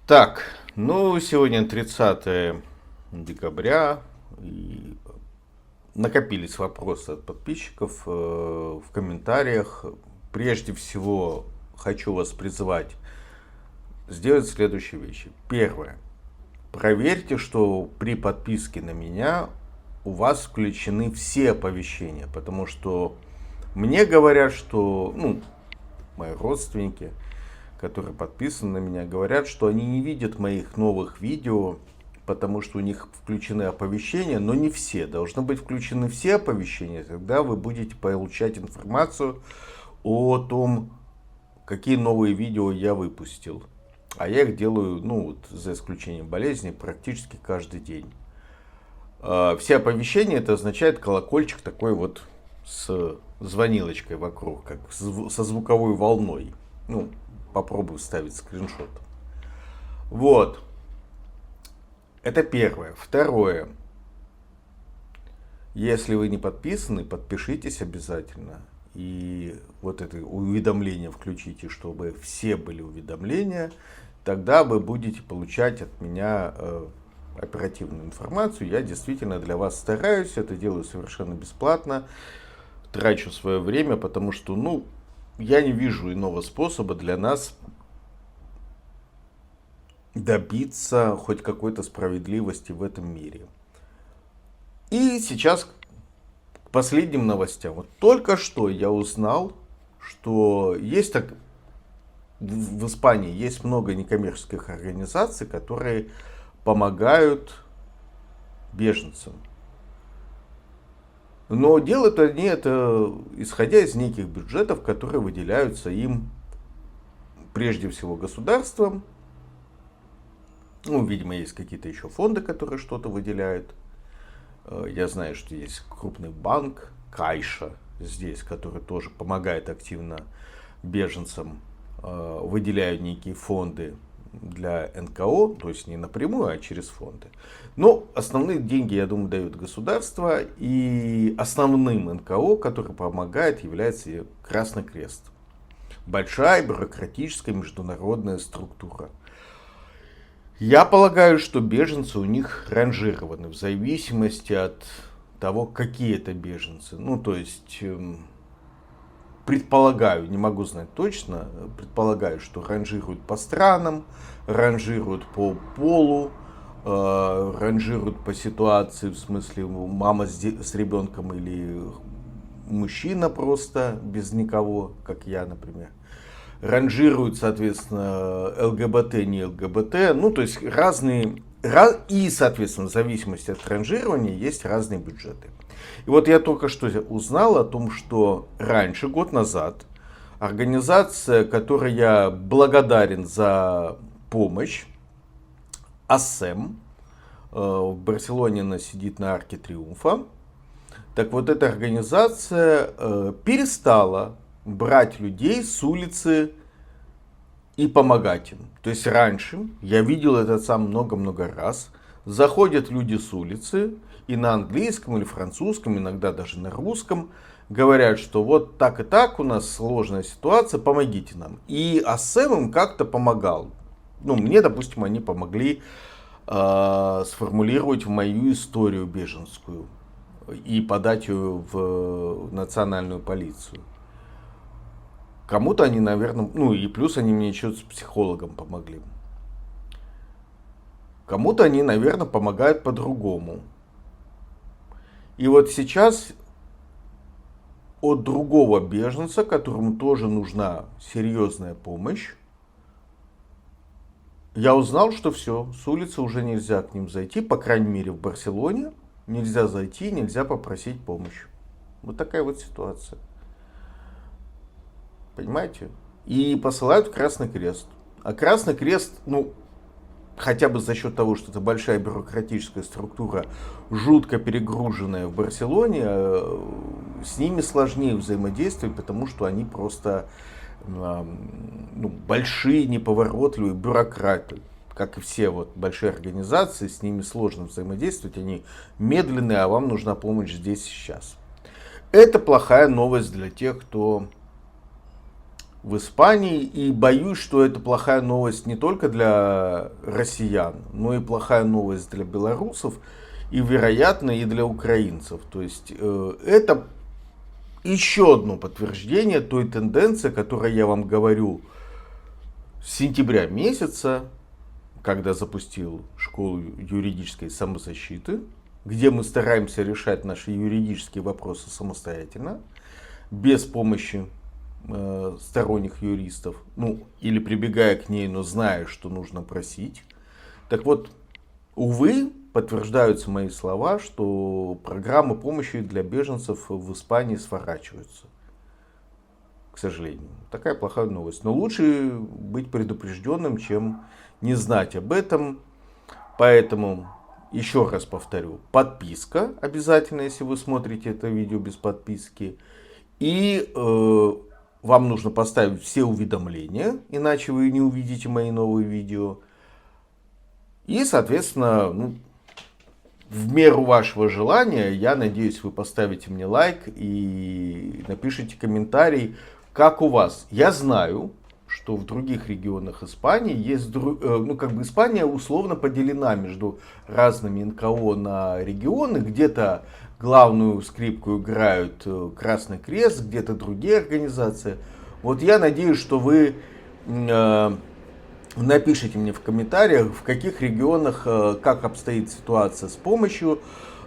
Так, ну сегодня 30 декабря, и накопились вопросы от подписчиков в комментариях. Прежде всего хочу вас призвать сделать следующие вещи. Первое. Проверьте, что при подписке на меня у вас включены все оповещения, потому что мне говорят, что, мои родственники, которые подписаны на меня, говорят, что они не видят моих новых видео, потому что у них включены оповещения, но не все. Должны быть включены все оповещения, тогда вы будете получать информацию о том, какие новые видео я выпустил. А я их делаю, за исключением болезни, практически каждый день. Все оповещения, это означает колокольчик такой вот с звонилочкой вокруг, как со звуковой волной. Попробую вставить скриншот. Вот. Это первое. Второе. Если вы не подписаны, подпишитесь обязательно. И вот это уведомление включите, чтобы все были уведомления. Тогда вы будете получать от меня оперативную информацию. Я действительно для вас стараюсь. Это делаю совершенно бесплатно. Трачу свое время, потому что, я не вижу иного способа для нас добиться хоть какой-то справедливости в этом мире. И сейчас к последним новостям. Вот только что я узнал, что есть в Испании есть много некоммерческих организаций, которые помогают беженцам. Но делают они это исходя из неких бюджетов, которые выделяются им прежде всего государством. Видимо, есть какие-то еще фонды, которые что-то выделяют. Я знаю, что есть крупный банк, Кайша здесь, который тоже помогает активно беженцам, выделяют некие фонды для НКО, то есть не напрямую, а через фонды. Но основные деньги, я думаю, дают государство, и основным НКО, который помогает, является Красный Крест. Большая бюрократическая международная структура. Я полагаю, что беженцы у них ранжированы в зависимости от того, какие это беженцы. То есть, предполагаю, не могу знать точно, предполагаю, что ранжируют по странам, ранжируют по полу, ранжируют по ситуации, в смысле мама с ребенком или мужчина просто без никого, как я, например. Ранжируют, соответственно, ЛГБТ, не ЛГБТ, то есть разные, и, соответственно, в зависимости от ранжирования есть разные бюджеты. И вот я только что узнал о том, что раньше, год назад, организация, которой я благодарен за помощь, АСЭМ, в Барселоне она сидит на Арке Триумфа, так вот эта организация перестала брать людей с улицы и помогать им. То есть раньше, я видел это сам много-много раз, заходят люди с улицы и на английском или французском, иногда даже на русском, говорят, что вот так и так у нас сложная ситуация, помогите нам. И АСЭМ им как-то помогал. Мне, допустим, они помогли сформулировать мою историю беженскую и подать ее в национальную полицию. Кому-то они, наверное, и плюс они мне еще с психологом помогли. Кому-то они, наверное, помогают по-другому. И вот сейчас от другого беженца, которому тоже нужна серьезная помощь, я узнал, что все, с улицы уже нельзя к ним зайти, по крайней мере в Барселоне нельзя зайти, нельзя попросить помощь. Вот такая вот ситуация. Понимаете? И посылают в Красный Крест. А Красный Крест, хотя бы за счет того, что это большая бюрократическая структура, жутко перегруженная в Барселоне, с ними сложнее взаимодействовать, потому что они просто большие, неповоротливые бюрократы. Как и все большие организации, с ними сложно взаимодействовать, они медленные, а вам нужна помощь здесь и сейчас. Это плохая новость для тех, кто в Испании. И боюсь, что это плохая новость не только для россиян, но и плохая новость для белорусов и, вероятно, и для украинцев. То есть это еще одно подтверждение той тенденции, о которой я вам говорю с сентября месяца, когда запустил школу юридической самозащиты, где мы стараемся решать наши юридические вопросы самостоятельно, без помощи сторонних юристов, ну, или прибегая к ней, но зная, что нужно просить. Так вот, увы, подтверждаются мои слова, что программы помощи для беженцев в Испании сворачиваются. К сожалению. Такая плохая новость. Но лучше быть предупрежденным, чем не знать об этом. Поэтому, еще раз повторю, подписка обязательно, если вы смотрите это видео без подписки. И вам нужно поставить все уведомления, иначе вы не увидите мои новые видео. И, соответственно, в меру вашего желания, я надеюсь, вы поставите мне лайк и напишите комментарий, как у вас. Я знаю, что в других регионах Испании есть, Испания условно поделена между разными НКО на регионы. Где-то главную скрипку играют Красный Крест, где-то другие организации. Вот я надеюсь, что вы напишите мне в комментариях, в каких регионах как обстоит ситуация с помощью.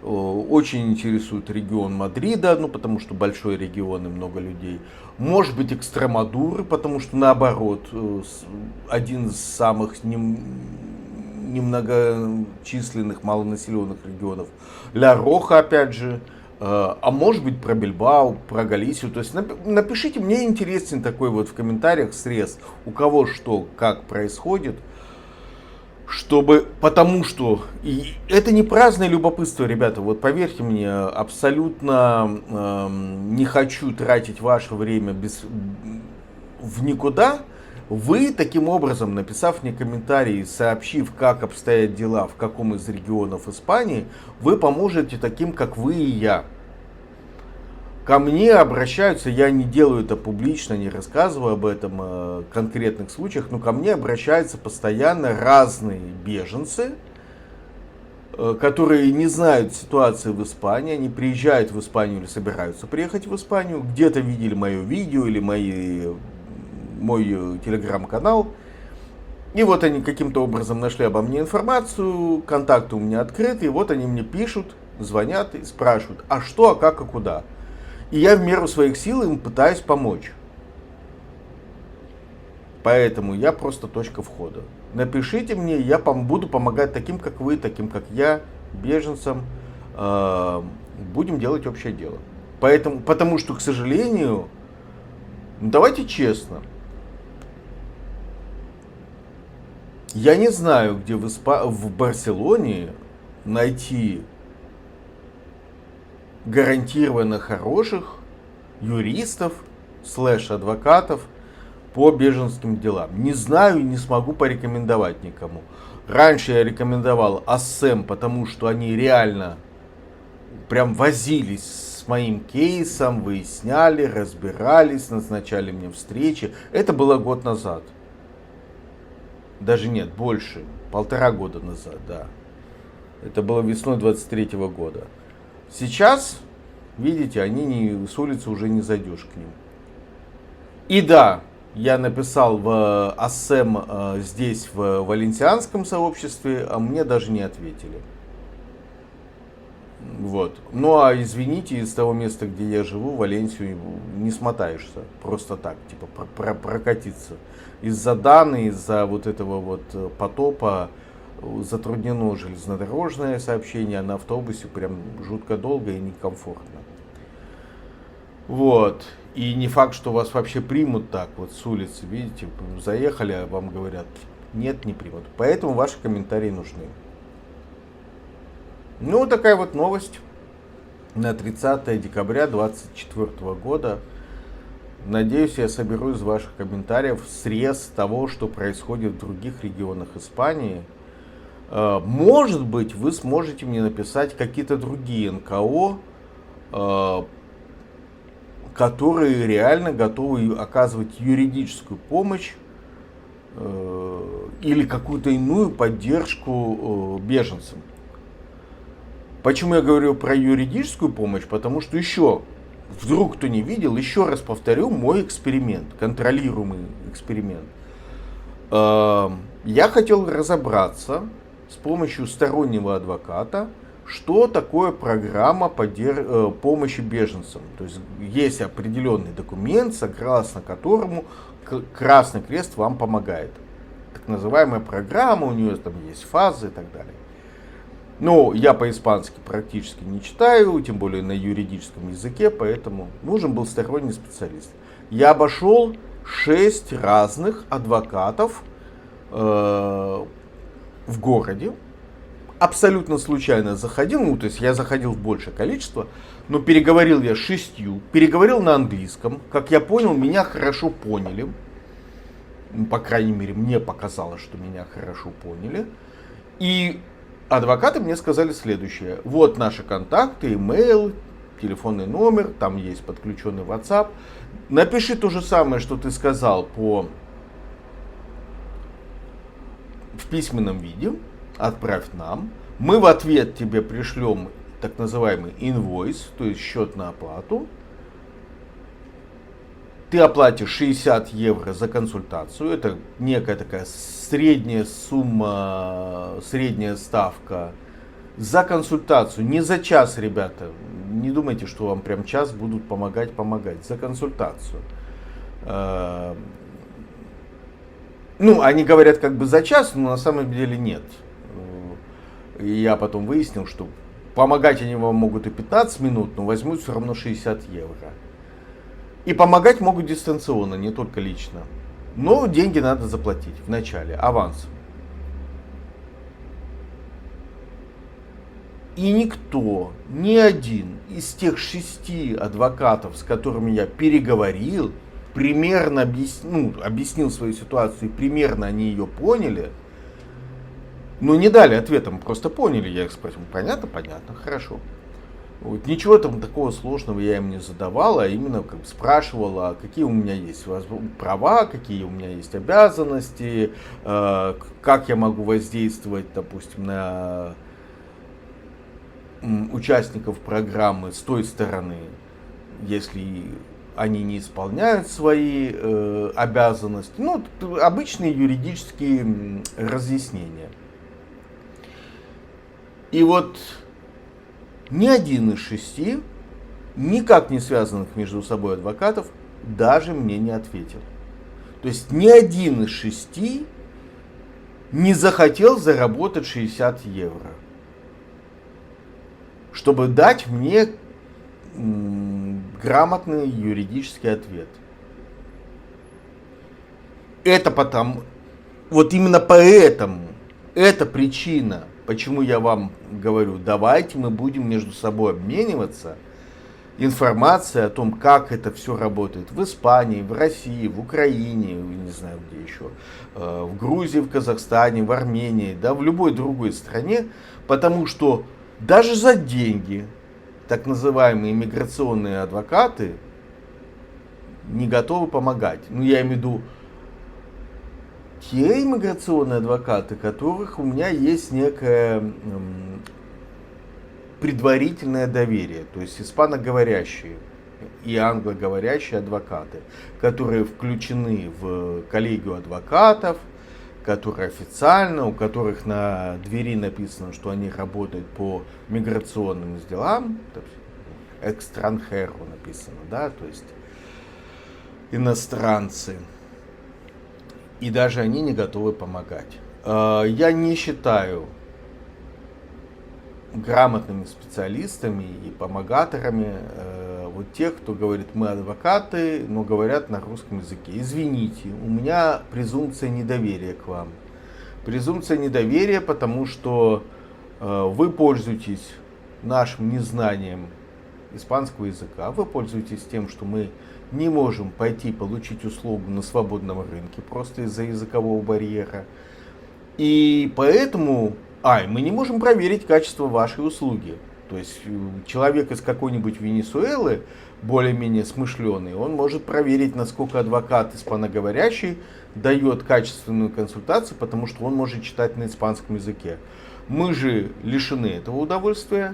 Очень интересует регион Мадрида, потому что большой регион и много людей. Может быть, Экстремадуры, потому что наоборот, один из самых немногочисленных, малонаселенных регионов. Ля Роха, опять же. А может быть, про Бильбао, про Галисию. То есть напишите, мне интересен такой вот в комментариях срез, у кого что, как происходит. Потому что и это не праздное любопытство, ребята. Вот поверьте мне, абсолютно не хочу тратить ваше время в никуда. Вы таким образом, написав мне комментарий, сообщив, как обстоят дела в каком из регионов Испании, вы поможете таким, как вы и я. Ко мне обращаются, я не делаю это публично, не рассказываю об этом конкретных случаях, но ко мне обращаются постоянно разные беженцы, которые не знают ситуации в Испании, они приезжают в Испанию или собираются приехать в Испанию, где-то видели мое видео или мой телеграм-канал. И вот они каким-то образом нашли обо мне информацию, контакты у меня открыты, и вот они мне пишут, звонят и спрашивают, а что, а как, а куда. И я в меру своих сил им пытаюсь помочь. Поэтому я просто точка входа. Напишите мне, я буду помогать таким, как вы, таким, как я, беженцам. Будем делать общее дело. Потому что, к сожалению, давайте честно, я не знаю, где в Барселоне найти гарантированно хороших юристов /адвокатов по беженским делам. Не знаю и не смогу порекомендовать никому. Раньше я рекомендовал АСЭМ, потому что они реально прям возились с моим кейсом, выясняли, разбирались, назначали мне встречи. Это было год назад. Даже нет, больше. 1,5 года назад, да. Это было весной 23 года. Сейчас, видите, с улицы уже не зайдешь к ним. И да, я написал в АСЭМ здесь, в валенсианском сообществе, а мне даже не ответили. Вот. Ну а извините, из того места, где я живу, в Валенсию не смотаешься. Просто так, типа прокатиться. Из-за Даны, из-за вот этого вот потопа затруднено железнодорожное сообщение, а на автобусе прям жутко долго и некомфортно. Вот. И не факт, что вас вообще примут так вот с улицы, видите, заехали, а вам говорят, нет, не примут. Поэтому ваши комментарии нужны. Ну, такая вот новость на 30 декабря 2024 года. Надеюсь, я соберу из ваших комментариев срез того, что происходит в других регионах Испании. Может быть, вы сможете мне написать какие-то другие НКО, которые реально готовы оказывать юридическую помощь или какую-то иную поддержку беженцам. Почему я говорю про юридическую помощь? Потому что еще, вдруг кто не видел, еще раз повторю мой эксперимент, контролируемый эксперимент. Я хотел разобраться с помощью стороннего адвоката, что такое программа помощи беженцам. То есть есть определенный документ, согласно которому Красный Крест вам помогает. Так называемая программа, у нее там есть фазы и так далее. Но я по-испански практически не читаю, тем более на юридическом языке, поэтому нужен был сторонний специалист. Я обошел 6 разных адвокатов в городе. Абсолютно случайно заходил, то есть я заходил в большее количество, но переговорил я с 6, переговорил на английском. Как я понял, меня хорошо поняли. По крайней мере, мне показалось, что меня хорошо поняли. И адвокаты мне сказали следующее. Вот наши контакты, имейл, телефонный номер, там есть подключенный WhatsApp. Напиши то же самое, что ты сказал в письменном виде. Отправь нам. Мы в ответ тебе пришлем так называемый инвойс, то есть счет на оплату. Ты оплатишь 60 евро за консультацию. Это некая такая средняя сумма, средняя ставка за консультацию. Не за час, ребята. Не думайте, что вам прям час будут помогать. За консультацию. Они говорят как бы за час, но на самом деле нет. И я потом выяснил, что помогать они вам могут и 15 минут, но возьмут все равно 60 евро. И помогать могут дистанционно, не только лично. Но деньги надо заплатить в начале, аванс. И никто, ни один из тех 6 адвокатов, с которыми я переговорил, примерно объяснил свою ситуацию, и примерно они ее поняли, но не дали ответом, просто поняли. Я их спросил, понятно, хорошо. Вот, ничего там такого сложного я им не задавал, а именно спрашивал, какие у меня есть права, какие у меня есть обязанности, как я могу воздействовать, допустим, на участников программы с той стороны, если они не исполняют свои обязанности. Обычные юридические разъяснения. И вот ни один из 6, никак не связанных между собой адвокатов, даже мне не ответил. То есть ни один из 6 не захотел заработать 60 евро, чтобы дать мне грамотный юридический ответ. Это вот именно поэтому, это причина, почему я вам говорю, давайте мы будем между собой обмениваться информацией о том, как это все работает в Испании, в России, в Украине, не знаю где еще, в Грузии, в Казахстане, в Армении, да, в любой другой стране, потому что даже за деньги так называемые иммиграционные адвокаты не готовы помогать. Я имею в виду те иммиграционные адвокаты, которых у меня есть некое предварительное доверие, то есть испаноговорящие и англоговорящие адвокаты, которые включены в коллегию адвокатов, которые официально, у которых на двери написано, что они работают по миграционным делам, экстранхеро написано, да, то есть иностранцы. И даже они не готовы помогать. Я не считаю грамотными специалистами и помогаторами вот тех, кто говорит, мы адвокаты, но говорят на русском языке. Извините, у меня презумпция недоверия к вам. Презумпция недоверия, потому что вы пользуетесь нашим незнанием испанского языка, вы пользуетесь тем, что мы не можем пойти получить услугу на свободном рынке просто из-за языкового барьера. И поэтому мы не можем проверить качество вашей услуги. То есть человек из какой-нибудь Венесуэлы, более-менее смышленый, он может проверить, насколько адвокат испаноговорящий дает качественную консультацию, потому что он может читать на испанском языке. Мы же лишены этого удовольствия.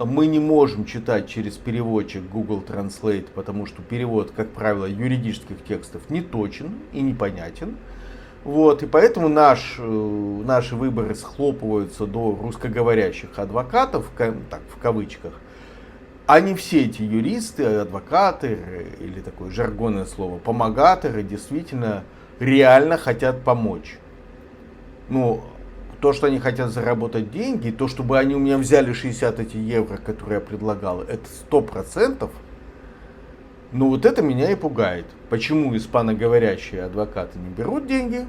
Мы не можем читать через переводчик Google Translate, потому что перевод, как правило, юридических текстов не точен и непонятен. Вот, и поэтому наши выборы схлопываются до русскоговорящих адвокатов, так, в кавычках, а не все эти юристы, адвокаты, или такое жаргонное слово, помогаторы, действительно реально хотят помочь. Ну, то, что они хотят заработать деньги, то, чтобы они у меня взяли 60 эти евро, которые я предлагал, это 100%. Но вот это меня и пугает. Почему испаноговорящие адвокаты не берут деньги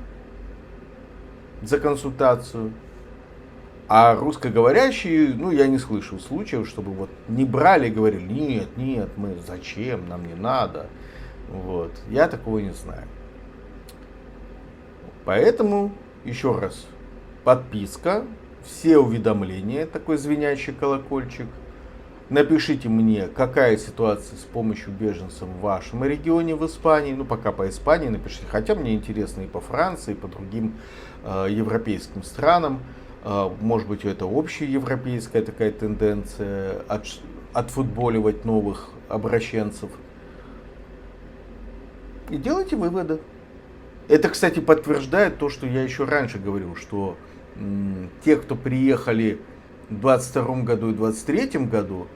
за консультацию, а русскоговорящие, ну, я не слышал случаев, чтобы вот не брали и говорили, нет, нет, мы зачем, нам не надо. Вот. Я такого не знаю. Поэтому, еще раз, подписка, все уведомления, такой звенящий колокольчик. Напишите мне, какая ситуация с помощью беженцев в вашем регионе в Испании. Ну, пока по Испании напишите. Хотя мне интересно и по Франции, и по другим европейским странам. Может быть, это общеевропейская такая тенденция отфутболивать новых обращенцев. И делайте выводы. Это, кстати, подтверждает то, что я еще раньше говорил, что те, кто приехали в 22 году и 23 году,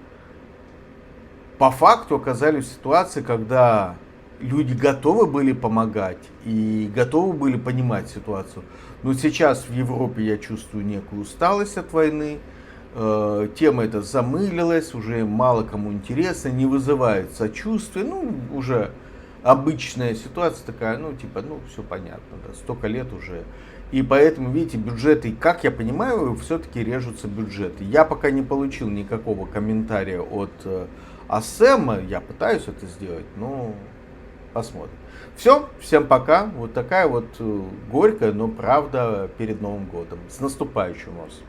по факту оказались в ситуации, когда люди готовы были помогать и готовы были понимать ситуацию. Но сейчас в Европе я чувствую некую усталость от войны. Тема эта замылилась, уже мало кому интересно, не вызывает сочувствия. Ну, уже обычная ситуация такая, ну, типа, ну, все понятно, да, столько лет уже. И поэтому, видите, бюджеты, как я понимаю, все-таки режутся бюджеты. Я пока не получил никакого комментария от АСЭМа, я пытаюсь это сделать, но посмотрим. Все, всем пока. Вот такая вот горькая, но правда перед Новым годом. С наступающим вас.